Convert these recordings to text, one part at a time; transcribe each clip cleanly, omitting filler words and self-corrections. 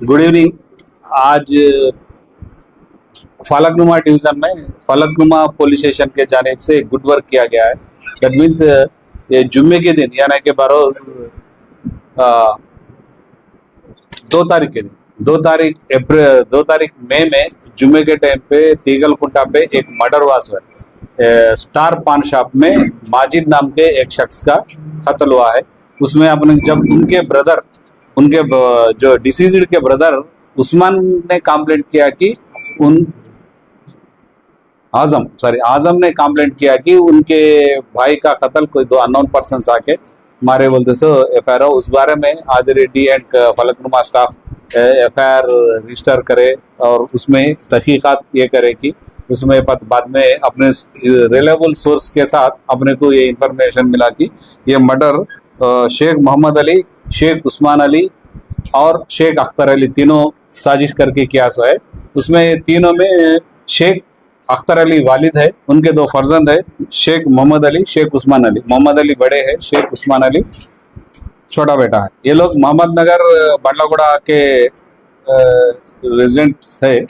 Good evening. आज Falaknuma division में Falaknuma police station के जानिब से गुड वर्क किया गया है। दैट मीन्स ये जुम्मे के दिन यानी कि बरोज 2 तारीख के दिन 2 तारीख मई में जुम्मे के टाइम पे तीगलकुंटा पे एक मर्डर हुआ है। स्टार पान शॉप में माजिद नाम के एक शख्स का कत्ल हुआ है। उसमें अपने जब जो डिसीज्ड के ब्रदर उस्मान ने कंप्लेंट किया कि उन आजम ने कंप्लेंट किया कि उनके भाई का कत्ल कोई 2 अननोन पर्सन आके मारे बोलते सो एफआईआर उस बारे में आदि Reddy and Falaknuma staff FIR register करे और उसमें तहकीकात ये करे कि उसमें बाद में अपने रिलायबल सोर्स के साथ अपने को ये इंफॉर्मेशन मिला कि ये मर्डर शेख मोहम्मद अली, शेख उस्मान अली और शेख अख्तर अली तीनों साजिश करके किया है। उसमें तीनों में शेख अख्तर अली वालिद है, उनके 2 फर्जंद है, शेख मोहम्मद अली, शेख उस्मान अली। मोहम्मद अली बड़े हैं, शेख उस्मान अली छोटा बेटा है। ये लोग मोहम्मद नगर बंडलागुड़ा के रेजिडेंट्स है।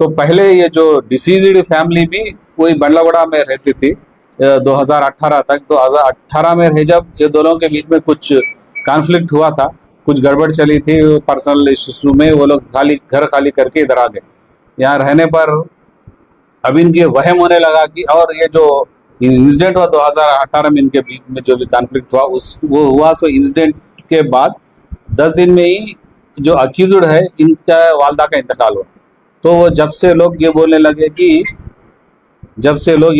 तो पहले ये जो डिसीज्ड फैमिली भी वही बंडलागुड़ा में रहती थी 2018 तक। 2018 में रहे जब ये दोनों के बीच में कुछ कॉन्फ्लिक्ट हुआ था, कुछ गड़बड़ चली थी पर्सनल इशू में, वो लोग घर खाली करके इधर आ गए। यहाँ रहने पर अब इनके वहम होने लगा कि और ये जो इंसिडेंट हुआ 2018 में इनके बीच में जो भी कॉन्फ्लिक्ट हुआ वो हुआ सो इंसिडेंट के बाद 10 दिन में ही जो अक्यूज्ड है इनका वालदा का इंतकाल हुआ। तो वो जब से लोग ये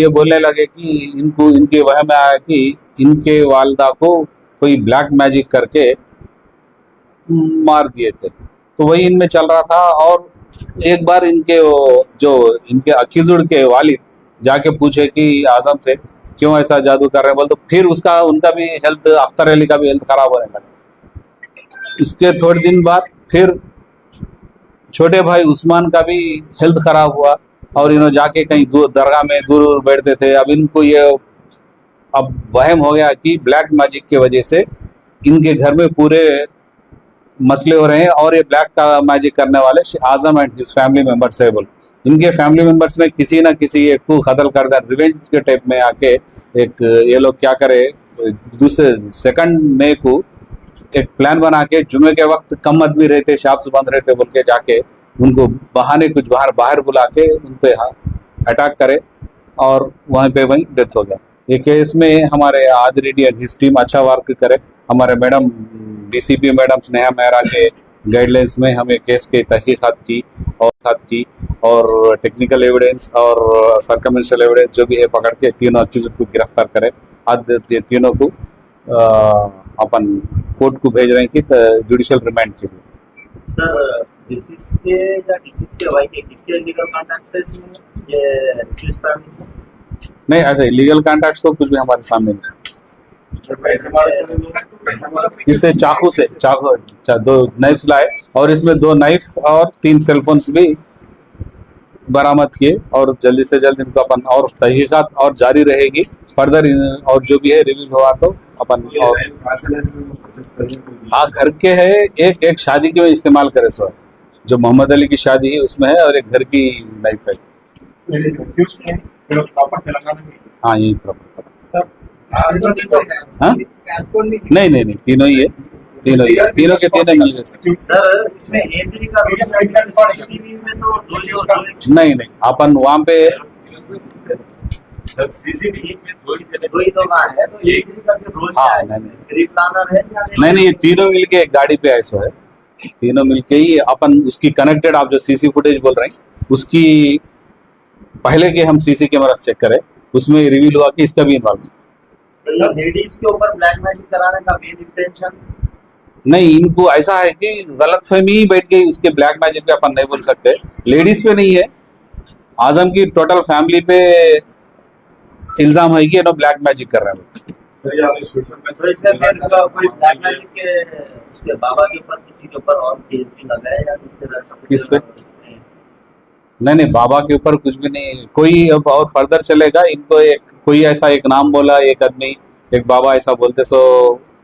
बोलने लगे कि इनको इनके वहम में आया कि इनके वालदा को कोई ब्लैक मैजिक करके मार दिए थे। तो वही इनमें चल रहा था। और एक बार इनके अक्यूज्ड के वालिद जाके पूछे कि आजम से क्यों ऐसा जादू कर रहे हैं बोल, तो फिर उनका भी हेल्थ, अख्तर अली का भी हेल्थ खराब होने लगा। इसके थोड़े दिन बाद फिर छोटे भाई उस्मान का भी हेल्थ खराब हुआ और इन्होंने जाके कहीं दरगाह में दूर बैठते थे। अब इनको ये अब वहम हो गया कि ब्लैक मैजिक की वजह से इनके घर में पूरे मसले हो रहे हैं और ये ब्लैक का मैजिक करने वाले आजम एंड हिज फैमिली मेंबर्स है बोल। इनके फैमिली मेंबर्स में किसी ना किसी एक को कत्ल कर दिया रिवेंज के टाइप में आके। एक ये लोग क्या करे, 2 मई को एक प्लान बना के जुमे के वक्त कम आदमी रहते, शॉप्स बंद रहते बोल के जाके उनको बाहर बुला के उन पे अटैक करे और वहीं डेथ हो गया। ये केस में हमारे आदि रेड्डी एंड हिज टीम अच्छा वर्क करे। हमारे madam DCP madam Sneha Mehra के गाइडलाइंस में हमें केस की तहकीकात की और टेक्निकल एविडेंस और सर्कमस्टेंशियल एविडेंस जो भी है पकड़ के तीनों अक्यूज्ड को गिरफ्तार करे। आज तीनों को अपन कोर्ट को भेज रहे हैं कि जुडिशियल रिमांड के लिए। सर डिसीज के या डिसीज के वाई के किसके लीगल कॉन्टैक्ट्स है इसमें ये डिसीज फैमिली से? नहीं, ऐसे लीगल कॉन्टैक्ट्स तो कुछ भी हमारे सामने नहीं। इससे चाकू 2 नाइफ लाए और इसमें 2 नाइफ और 3 सेलफोन्स भी बरामद किए और जल्दी से जल्द इनको अपन और तहकीकात और जारी रहेगी फर्दर और जो भी है रिव्यू हुआ तो अपन और हाँ घर के है। एक शादी के में इस्तेमाल करे सो जो मोहम्मद अली की शादी है उसमें है और एक घर की नाइफ है। हाँ यही प्रॉपर। हाँ नहीं तीनों ही है, तीनों के तीनों मिल गए सर। इसमें एंट्री का सीसीटीवी में तो नहीं अपन वहाँ पे सीसीटीवी में दो ही तो है तो एंट्री का जो रोल हाँ नहीं ये तीनों मिलके एक गाड़ी पे आए सो है। तीनों मिलके ही अपन उसकी कनेक्टेड आप जो सीसी फुटेज बोल रहे हैं उसकी पहले के हम सीसी कैमरा चेक करें उसमें रिवील हुआ कि इसका भी इन्वॉल्व लेडीज के ऊपर ब्लैक मैजिक कराने का मेन इंटेंशन नहीं। इनको ऐसा है कि गलतफहमी ही बैठ गई उसके ब्लैक मैजिक पे अपन नहीं बोल सकते। लेडीज पे नहीं है, आजम की टोटल फैमिली पे इल्जाम है कि ब्लैक मैजिक कर रहे हैं। इसके बाबा के ऊपर किसी के ऊपर और केस भी लगा है या किस पे? नहीं बाबा के ऊपर कुछ भी नहीं। कोई अब और फर्दर चलेगा। इनको कोई ऐसा एक नाम बोला एक आदमी, एक बाबा ऐसा बोलते सो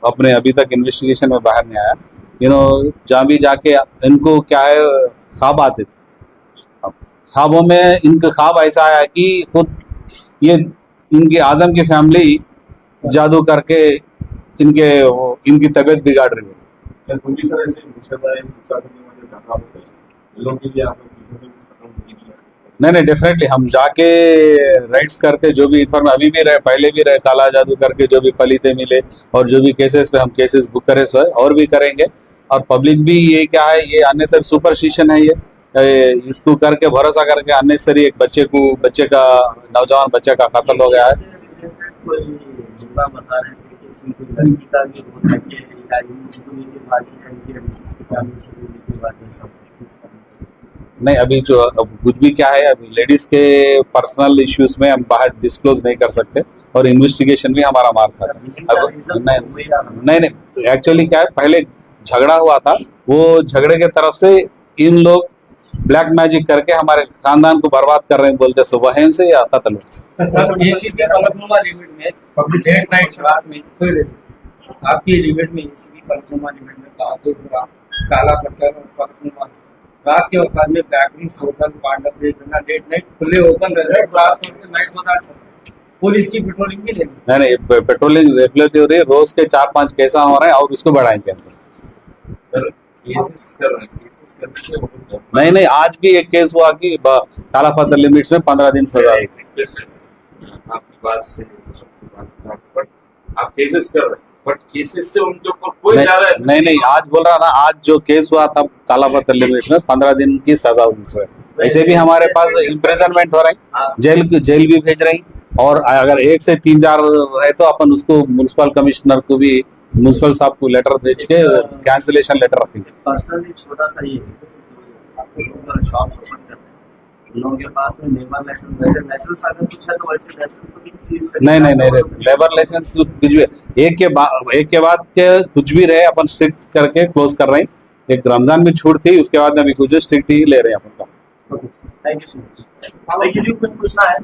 अपने अभी तक इन्वेस्टिगेशन में बाहर नहीं आया। जहाँ भी जाके इनको क्या है, ख्वाब आते थे। अब ख्वाबों में इनका ख्वाब ऐसा आया कि खुद ये इनकी आजम की फैमिली जादू करके इनकी तबीयत बिगाड़ रही है। या पुलिस तरह से मुश्किल शिक्षा के झगड़ा होता है लोगों के लिए आप लोग कुछ खत्म नहीं किया नहीं डेफिनेटली हम जाके राइट्स करके जो भी इन्फॉर्म अभी भी रहे, पहले भी रहे, काला जादू करके जो भी पलीते मिले और जो भी केसेस पे हम केसेस बुक करे सो है और भी करेंगे। और पब्लिक भी ये क्या है, ये अननेसरी सुपरस्टिशन है, इसको करके भरोसा करके अननेसरी एक बच्चे का नौजवान बच्चे का कत्ल हो गया है। कोई मुद्दा बता रहे थे कि इसमें कोई लड़की का भी रोल है कि ये भागी है कि डिसीज की फैमिली से के बाद सब कुछ नहीं अभी जो अब कुछ भी क्या है, अभी लेडीज के पर्सनल इश्यूज में हम बाहर डिस्क्लोज नहीं कर सकते और इन्वेस्टिगेशन भी हमारा मार खाता है। अब नहीं एक्चुअली क्या है, पहले झगड़ा हुआ था, वो झगड़े के तरफ से इन लोग ब्लैक मैजिक करके हमारे खानदान को बर्बाद कर रहे हैं बोलते, सो वहन से या कत्ल एसीपी फलकनुमा लिमिट में पब्लिक लेट नाइट रात में आपकी लिमिट में एसीपी फलकनुमा लिमिट में काला पत्थर और फलकनुमा रात के वक्त में backroom hotel Pandav late night खुले ओपन रह ब्लास्ट होकर नाइट बाजार चल रहा है। पुलिस की पेट्रोलिंग भी नहीं पेट्रोलिंग रेगुलरली हो रही है, रोज के 4-5 केस हो रहे हैं और उसको बढ़ाएंगे सर केसेस कर रहे हैं नहीं आज भी एक केस हुआ कि काला पत्थर लिमिट्स में 15 दिन सजा हुई। आपकी बात से आप केसेस कर रहे हैं बट केसेस से उनके ऊपर कोई ज्यादा नहीं आज बोल रहा ना, आज जो केस हुआ था काला पत्थर लिमिट्स में 15 दिन की सजा हुई उसमें। ऐसे भी हमारे पास इम्प्रिजनमेंट हो रही, जेल भी भेज रही, और अगर 1 से 3-4 है तो अपन उसको म्युनिसिपल कमिश्नर को भी, म्युनिसिपल साहब को लेटर भेज के कैंसिलेशन लेटर रखेंगे। पर्सनली छोटा सा ये शॉप्स ओपन करते हैं लोगों के पास में लेबर लाइसेंस, वैसे लाइसेंस अगर कुछ है तो वैसे लाइसेंस को भी सीज कर नहीं लेबर लाइसेंस कुछ भी एक के बाद के कुछ भी रहे अपन स्ट्रिक्ट करके क्लोज कर रहे हैं। एक रमजान में छूट थी, उसके बाद में अभी कुछ स्ट्रिक्ट ही ले रहे हैं अपन का। Thank you so much. भाई किसी को कुछ पूछना है?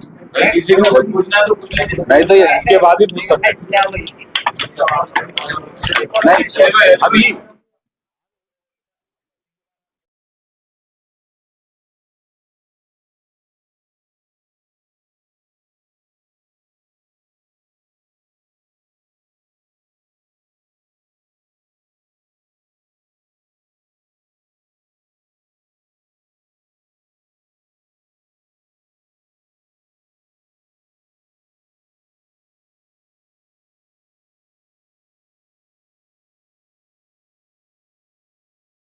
किसी को कुछ पूछना है तो पूछ लेंगे, नहीं तो इसके बाद भी पूछ सकते हैं। नहीं अभी